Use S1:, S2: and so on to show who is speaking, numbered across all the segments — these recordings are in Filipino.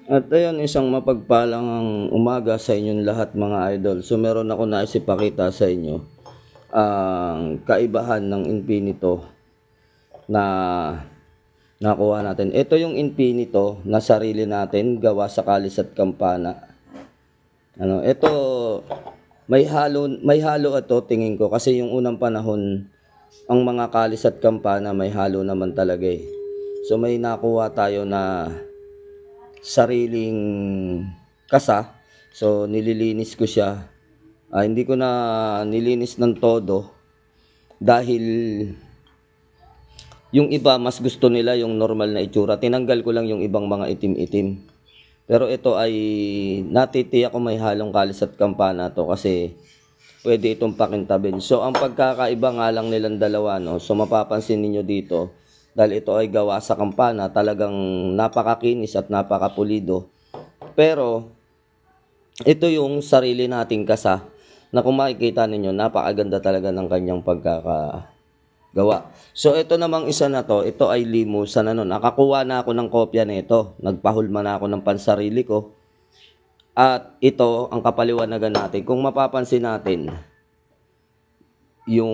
S1: At ayun, isang mapagpalang umaga sa inyong lahat mga idol. So meron ako nais ipakita sa inyo ang kaibahan ng Infinito na nakuha natin. Ito yung Infinito na sarili natin gawa sa kalis at kampana. Ito may halo ito tingin ko kasi yung unang panahon ang mga kalis at kampana may halo naman talaga eh. So may nakuha tayo na sariling kasa. So nililinis ko siya. Hindi ko na nilinis ng todo dahil yung iba mas gusto nila yung normal na itsura. Tinanggal ko lang yung ibang mga itim-itim. Pero ito ay natitiyak ko may halong kalis at kampana to kasi pwede itong pakintabin. So ang pagkakaiba nga lang nilang dalawa, no? So mapapansin niyo dito, dahil ito ay gawa sa kampana, talagang napakakinis at napakapulido. Pero ito yung sarili nating kasa na kung makikita ninyo, napakaganda talaga ng kanyang pagkakagawa. So ito namang isa na to, ito ay limusan na nun. Nakakuha na ako ng kopya nito. Nagpahulma na ako ng pansarili ko. At ito ang kapaliwanagan natin. Kung mapapansin natin, yung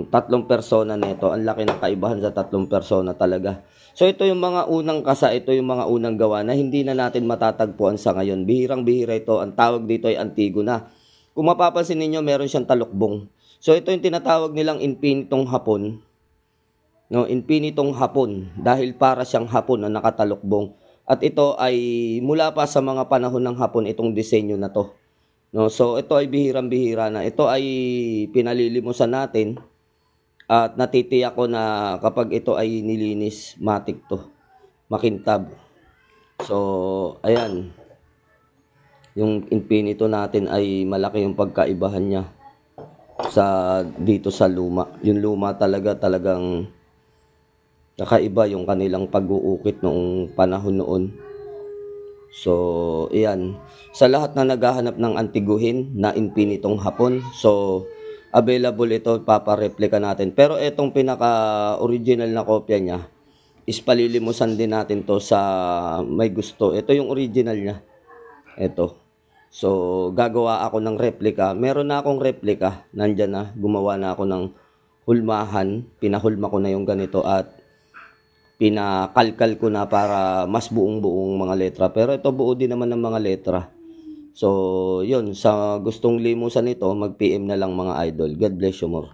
S1: tatlong persona nito, ang laki ng kaibahan sa tatlong persona talaga. So ito yung mga unang kasa, ito yung mga unang gawa na hindi na natin matatagpuan sa ngayon. Bihirang-bihira ito, ang tawag dito ay Antigona. Kung mapapansin ninyo, meron siyang talukbong. So ito yung tinatawag nilang infinitong hapon. No, infinitong hapon dahil para siyang hapon na nakatalukbong. At ito ay mula pa sa mga panahon ng hapon itong disenyo na to. No, so ito ay bihirang-bihira na. Ito ay pinalilimusan natin at natitiyak ko na kapag ito ay nilinis, matik to, makintab. So ayan, yung Infinito natin ay malaki yung pagkaibahan niya sa dito sa luma. Yung luma talagang kakaiba yung kanilang pag-uukit noong panahon noon. So, iyan. Sa lahat na naghahanap ng antiguhin na infinitong hapon, so, available ito, papareplika natin. Pero itong pinaka-original na kopya niya, is palilimusan din natin to sa may gusto. Ito yung original niya. Ito. So, gagawa ako ng replika. Meron na akong replika. Nandyan na. Gumawa na ako ng hulmahan. Pinahulma ko na yung ganito at pinakalkal ko na para mas buong-buong mga letra. Pero ito buo din naman ng mga letra. So, yun. Sa gustong limusan ito, mag-PM na lang mga idol. God bless you more.